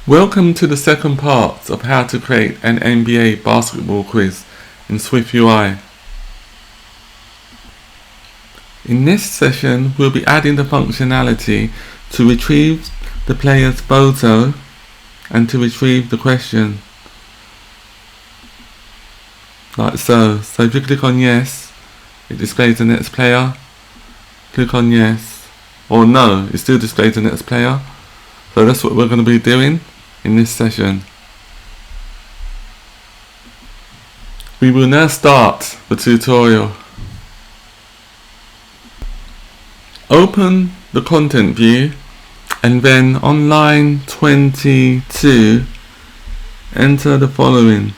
Welcome to the second part of how to create an NBA basketball quiz in SwiftUI. In this session, we'll be adding the functionality to retrieve the player's photo and to retrieve the question. Like so. So if you click on yes, it displays the next player. Click on yes, or no, it still displays the next player. So that's what we're going to be doing in this session. We will now start the tutorial. Open the content view and then on line 22 enter the following.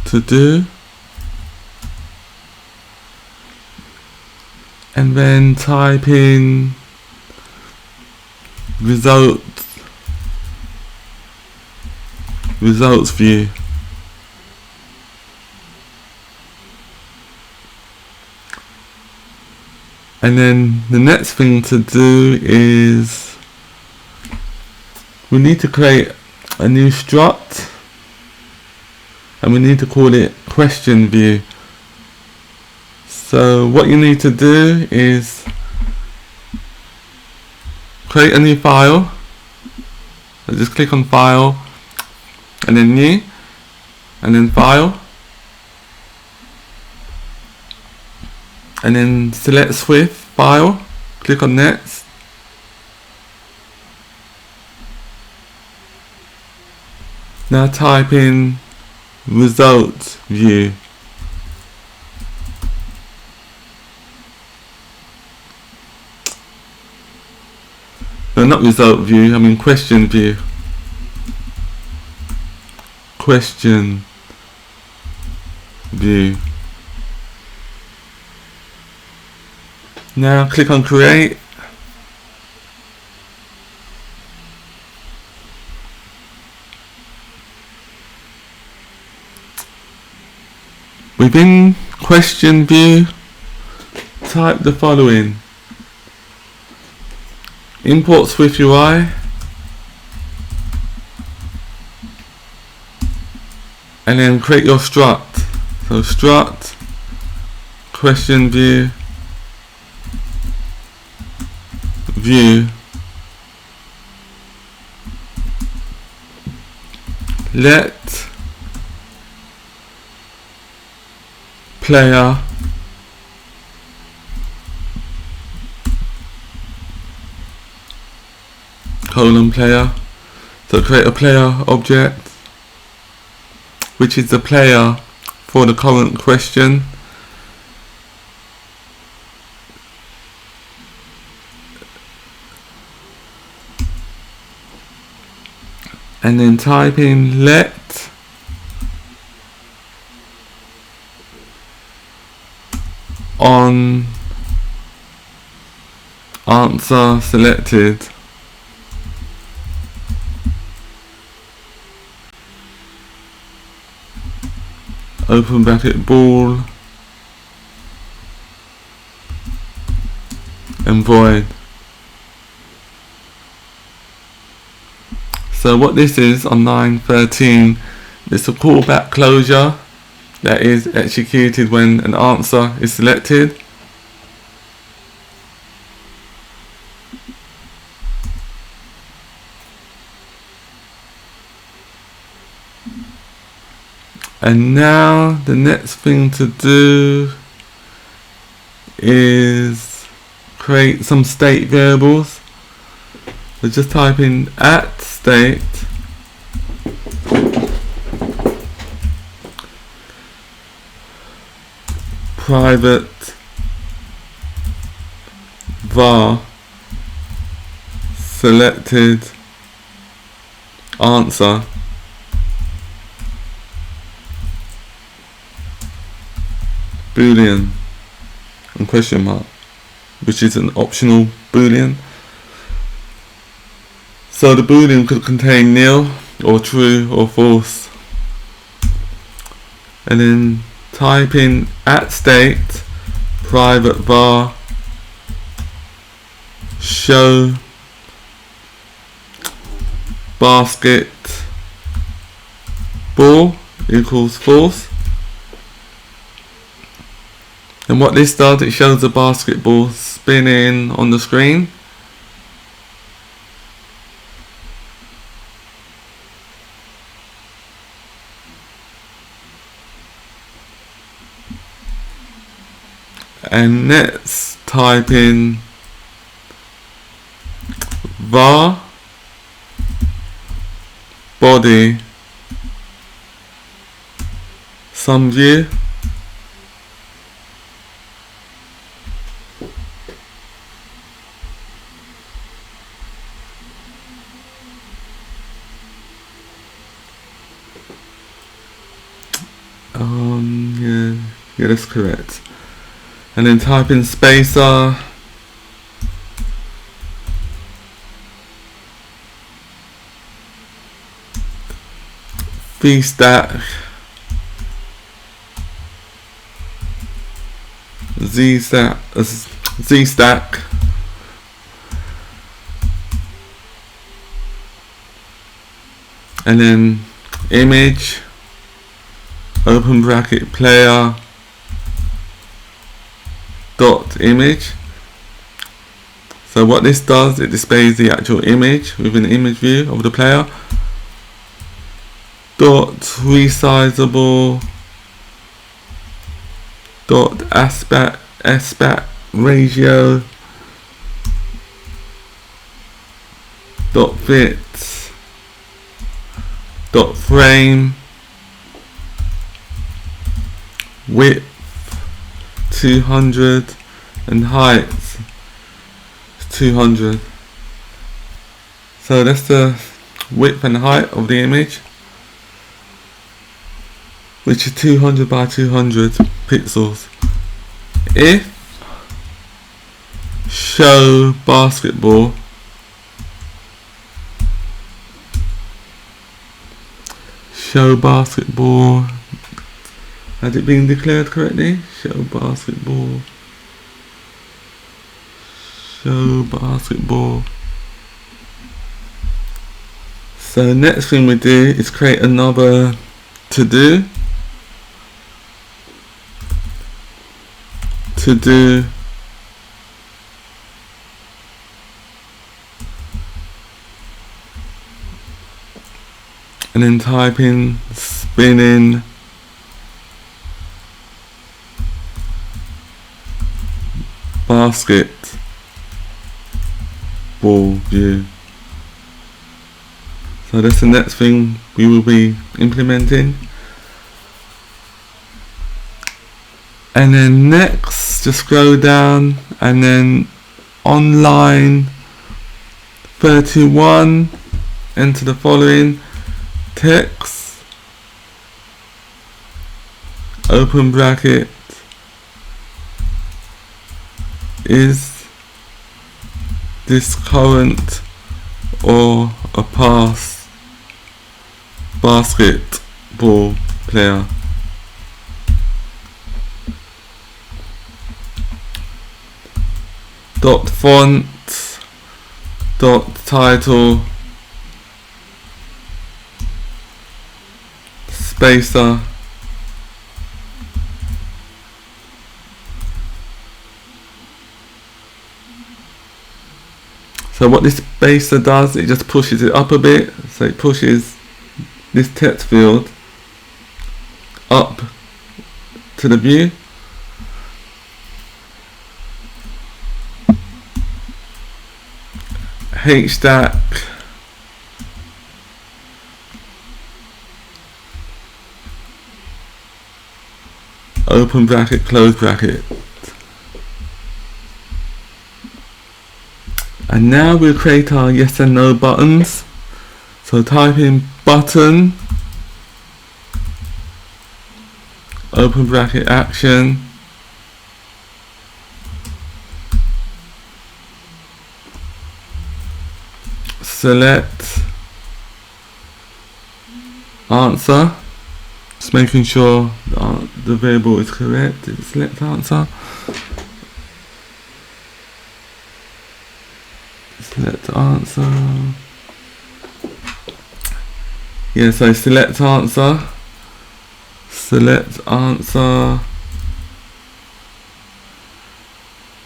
To do, and then type in results view. And then the next thing to do is we need to create a new struct and we need to call it question view. So what you need to do is create a new file. So just click on file and then new and then file and then select Swift file, click on next. Now type in results view. No, not result view, I mean question view. Question view. Now click on create. Within question view, type the following. Import SwiftUI and then create your struct. So struct question view let player player. So create a player object which is the player for the current question, and then type in let on answer selected open bracket bool and void. So what this is on line 13, it's a callback closure that is executed when an answer is selected. And now the next thing to do is create some state variables. So just type in @state private var selected answer boolean and question mark, which is an optional boolean. So the boolean could contain nil or true or false. And then type in @state private var show basket ball equals false. And what this does, it shows the basketball spinning on the screen. And let's type in var body sum view yeah, that's correct. And then type in spacer v stack z stack and then image open bracket player dot image. So what this does, it displays the actual image with an image view of the player. Dot resizable dot aspect ratio dot fit dot frame width 200 and height 200. So that's the width and height of the image, which is 200 by 200 pixels. If show basketball has it been declared correctly? Show basketball. So next thing we do is create another to do and then type in spinning basket ball view. So that's the next thing we will be implementing. And then next, just scroll down and then on line 31 enter the following text open bracket is this current or a past basketball player. Dot font dot title spacer so what this spacer does, it just pushes it up a bit, so it pushes this text field up to the view. H-stack open bracket close bracket. And now we'll create our yes and no buttons. So type in button open bracket action select answer, just making sure the variable is correct. Select answer select answer. Yeah, so select answer. Select answer.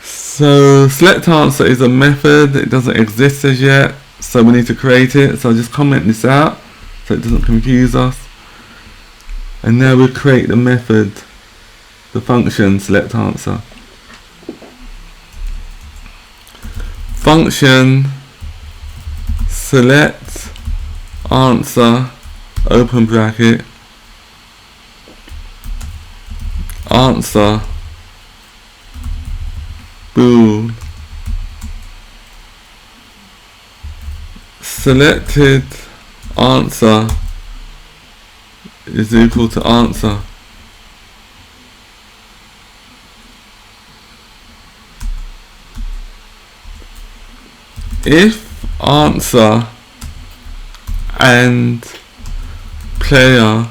So select answer is a method. It doesn't exist as yet, so we need to create it. So I'll just comment this out so it doesn't confuse us. And now we'll create the method, the function select answer. Function select answer, open bracket, answer bool. Selected answer is equal to answer. If answer and player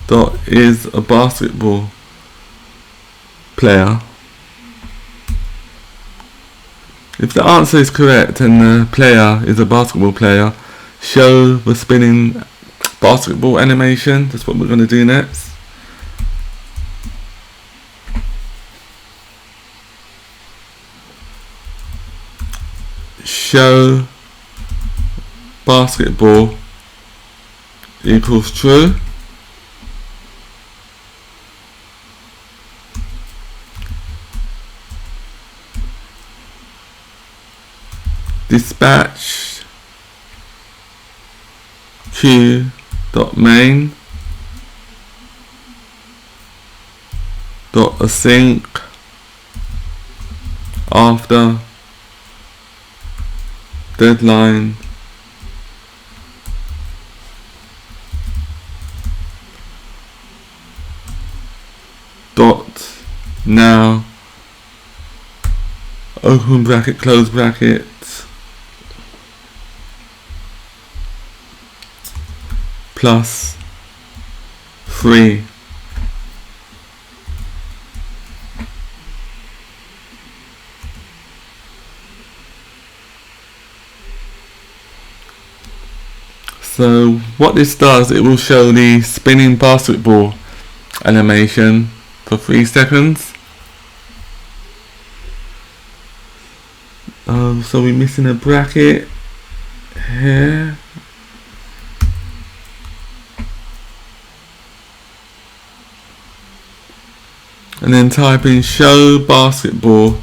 dot is a basketball player, if the answer is correct and the player is a basketball player, show the spinning basketball animation. That's what we're going to do next. Show basketball equals true. Dispatch queue.main .async after deadline dot now open bracket close bracket plus 3. So what this does, it will show the spinning basketball animation for 3 seconds. So we're missing a bracket here. And then type in show basketball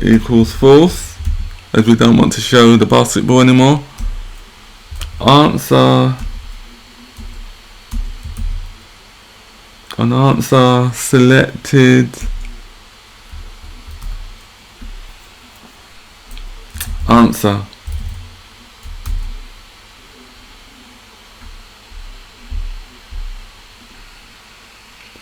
equals false, as we don't want to show the basketball anymore. Answer selected answer.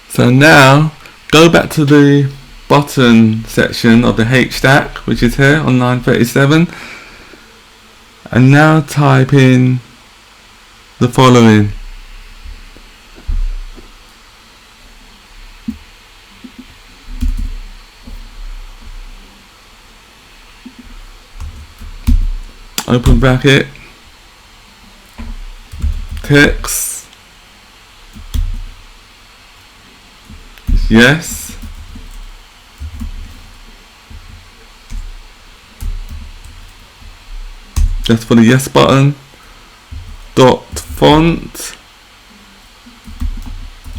So now go back to the button section of the H stack, which is here on line 37, and now type in the following. Open bracket, text, yes, that's for the yes button, dot font,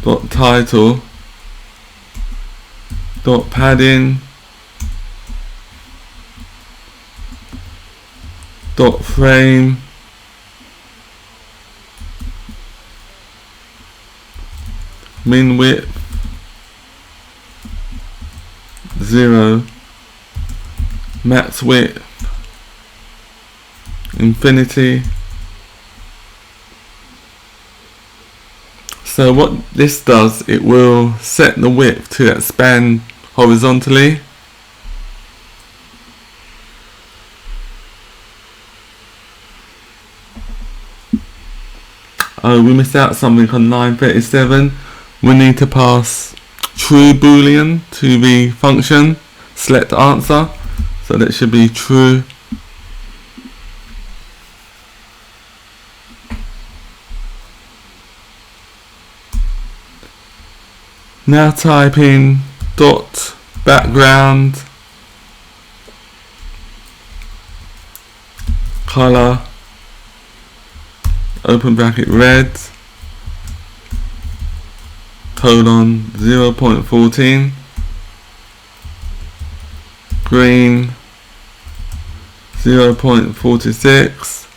dot title, dot padding, dot frame, min width 0, max width infinity. So what this does, it will set the width to expand horizontally. Oh, we missed out something on line 37. We need to pass true boolean to the function. select answer, so that should be true. Now type in dot background color, open bracket, red, colon 0.14, green 0.46,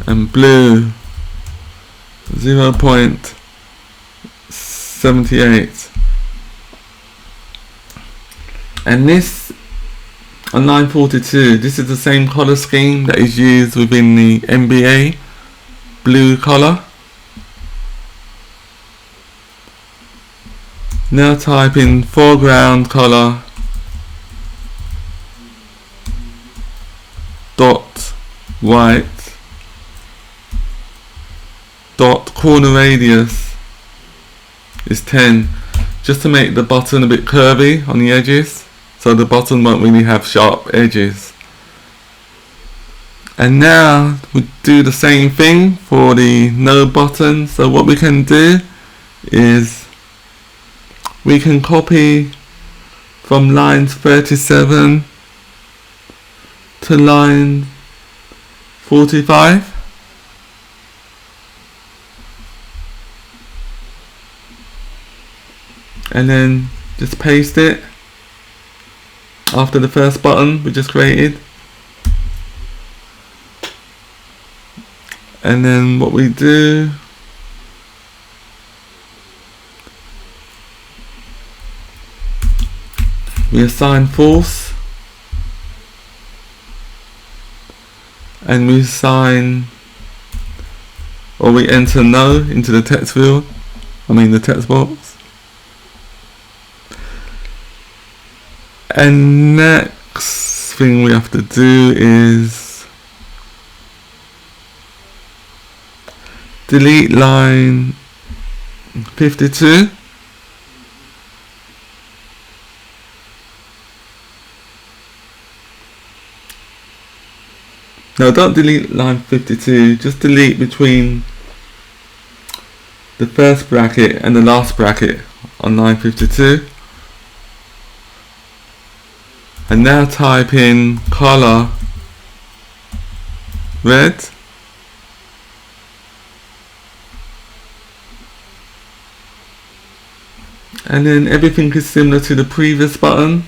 and blue 0.78. And this on line 42, this is the same color scheme that is used within the NBA blue color. Now type in foreground color dot white dot corner radius is 10, just to make the button a bit curvy on the edges, so the button won't really have sharp edges. And now we do the same thing for the no button. So what we can do is we can copy from lines 37 to line 45. And then just paste it after the first button we just created. And then what we do, we assign false, and we assign, or we enter no into the text field, the text box. And next thing we have to do is delete line 52. No, don't delete line 52, just delete between the first bracket and the last bracket on line 52. And now type in color red, and then everything is similar to the previous button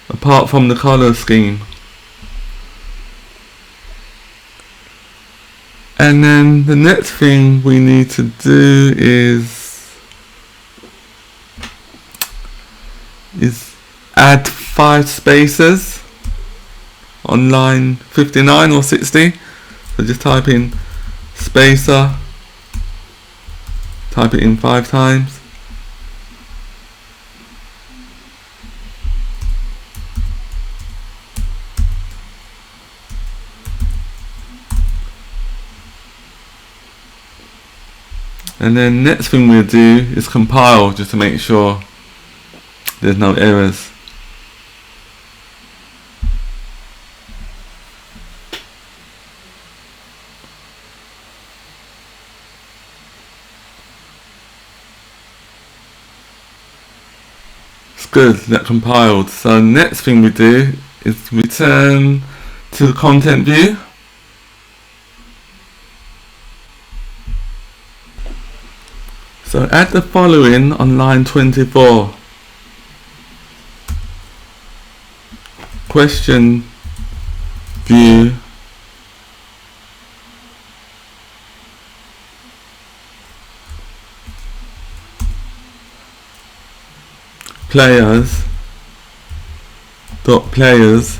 apart from the color scheme. And then the next thing we need to do is add 5 spaces on line 59 or 60. So just type in spacer, type it in 5 times. And then next thing we'll do is compile, just to make sure there's no errors. It's good, that compiled. So next thing we do is return to the content view. So add the following on line 24. Question view, players dot players,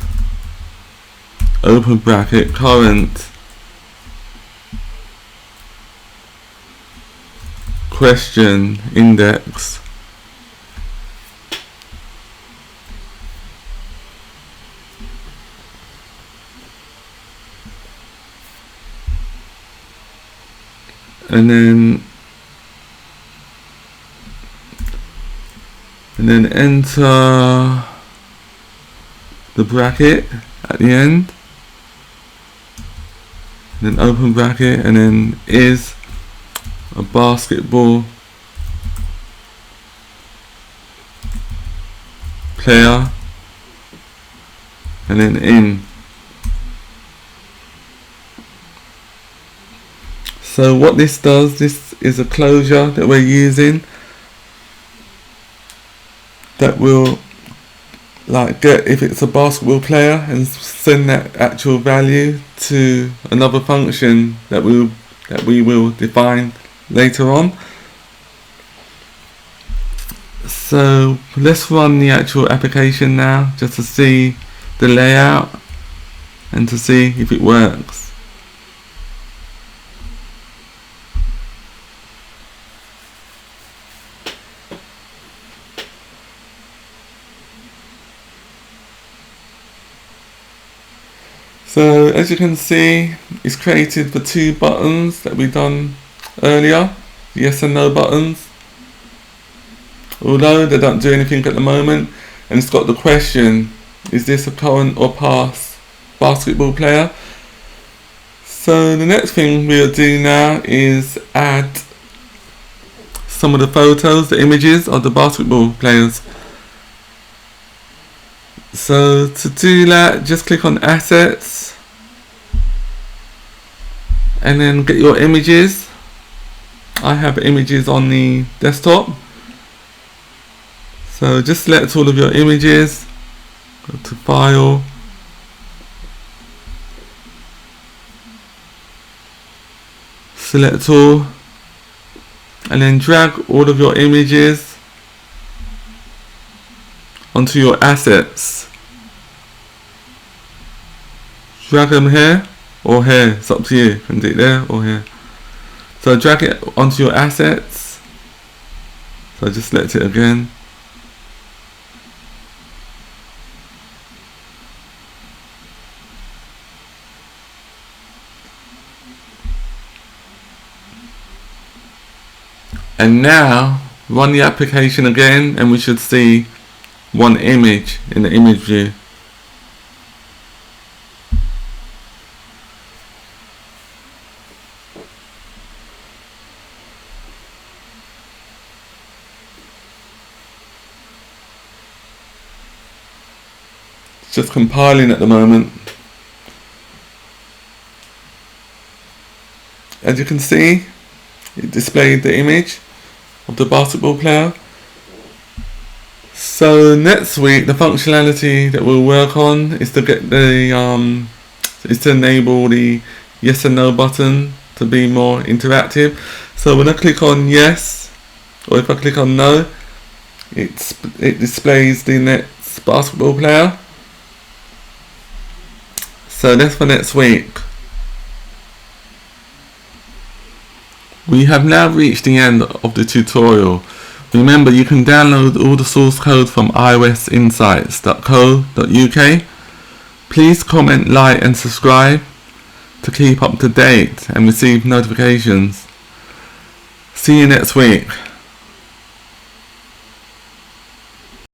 open bracket, current question index, and then and then enter the bracket at the end, and then open bracket, and then is a basketball player, and then in. So what this does, this is a closure that we're using that will like get, if it's a basketball player, and send that actual value to another function that we will define later on. So let's run the actual application now, just to see the layout and to see if it works. So as you can see, it's created for 2 buttons that we done earlier, yes and no buttons, although they don't do anything at the moment. And it's got the question, is this a current or past basketball player? So the next thing we'll do now is add some of the photos, the images of the basketball players. So to do that, just click on assets and then get your images. I have images on the desktop, so just select all of your images, go to file, select all, and then drag all of your images onto your assets. Drag them here or here, it's up to you. You can do it there or here. So drag it onto your assets. So just select it again. And now run the application again, and we should see one image in the image view. It's just compiling at the moment. As you can see, it displayed the image of the basketball player. So next week, the functionality that we'll work on is to get the is to enable the yes and no button to be more interactive. So when I click on yes, or if I click on no, it displays the next basketball player. So that's for next week. We have now reached the end of the tutorial. Remember, you can download all the source code from iosinsights.co.uk. Please comment, like and subscribe to keep up to date and receive notifications. See you next week.